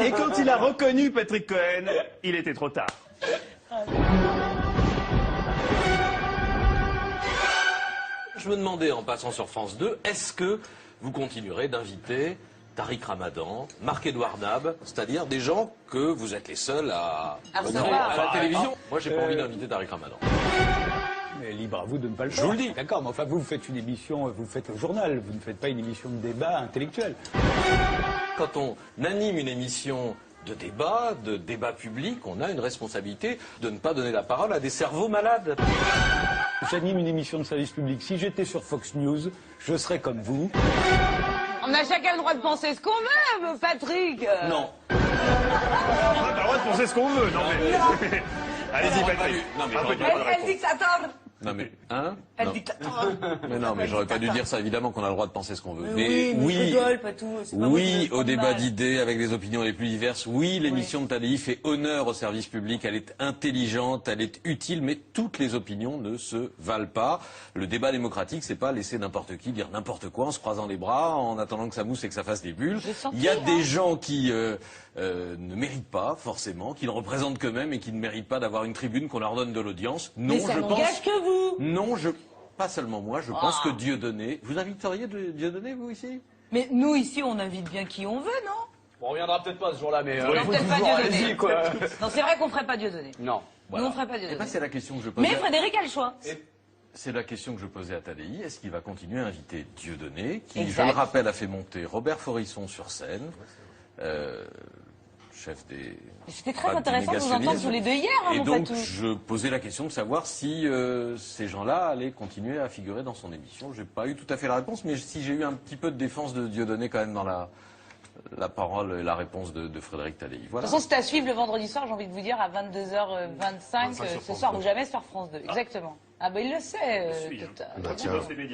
Et quand il a reconnu Patrick Cohen, il était trop tard. Je me demandais, en passant sur France 2, est-ce que vous continuerez d'inviter Tariq Ramadan, Marc-Édouard Nab, c'est-à-dire des gens que vous êtes les seuls à recevoir à la télévision. Moi, j'ai pas envie d'inviter Tariq Ramadan. Mais libre à vous de ne pas le faire. Je vous le dis. D'accord, mais enfin, vous faites une émission, vous faites un journal, vous ne faites pas une émission de débat intellectuel. Quand on anime une émission de débat public, on a une responsabilité de ne pas donner la parole à des cerveaux malades. J'anime une émission de service public. Si j'étais sur Fox News, je serais comme vous. On a chacun le droit de penser ce qu'on veut, Patrick. Non. On n'a pas le droit de penser ce qu'on veut, non mais... Allez-y, Patrick. Non, mais Un peu j'aurais de pas- bonne réponse. dictateur. Non mais, hein? Elle Non. dictateur. Mais non, mais j'aurais pas dû dire ça. Évidemment qu'on a le droit de penser ce qu'on veut. Oui, mais je rigole, pas tout. C'est pas moi qui oui, me au prends débat mal. d'idées avec des opinions les plus diverses. Oui, l'émission de Tadei fait honneur au service public. Elle est intelligente, elle est utile, mais toutes les opinions ne se valent pas. Le débat démocratique, c'est pas laisser n'importe qui dire n'importe quoi en se croisant les bras, en attendant que ça mousse et que ça fasse des bulles. Il y a des gens qui ne méritent pas forcément, qui ne représentent qu'eux-mêmes et qui ne méritent pas d'avoir une tribune qu'on leur donne de l'audience. Non, Mais ça je n'engage pense. que vous. Non, pas seulement moi, je pense que Dieudonné... Vous inviteriez Dieudonné, vous, ici? Mais nous, ici, on invite bien qui on veut, non? On reviendra peut-être pas ce jour-là, mais Non, il faut peut-être pas toujours Dieudonné. allez-y, quoi. Non, c'est vrai qu'on ferait pas Dieudonné. Non. Nous, on ferait pas Eh ben, Dieudonné. c'est la question que je posais. Mais Frédéric a le choix. C'est la question que je posais à Tadei. Est-ce qu'il va continuer à inviter Dieudonné, qui, je Exact. le rappelle, a fait monter Robert Forisson sur scène, chef des... C'était très pas intéressant de vous entendre négationnisme. tous les deux hier, hein, Et mon donc, Fatou. je posais la question de savoir si ces gens-là allaient continuer à figurer dans son émission. J'ai pas eu tout à fait la réponse, mais si j'ai eu un petit peu de défense de Dieudonné quand même dans la parole et la réponse de Frédéric Tadei. De Voilà. toute façon, c'est à suivre le vendredi soir, j'ai envie de vous dire, à 22h25 ce soir, ou jamais sur France 2. Exactement. Ah ben il le sait, Je suis, hein. Tota. Dans ces médias.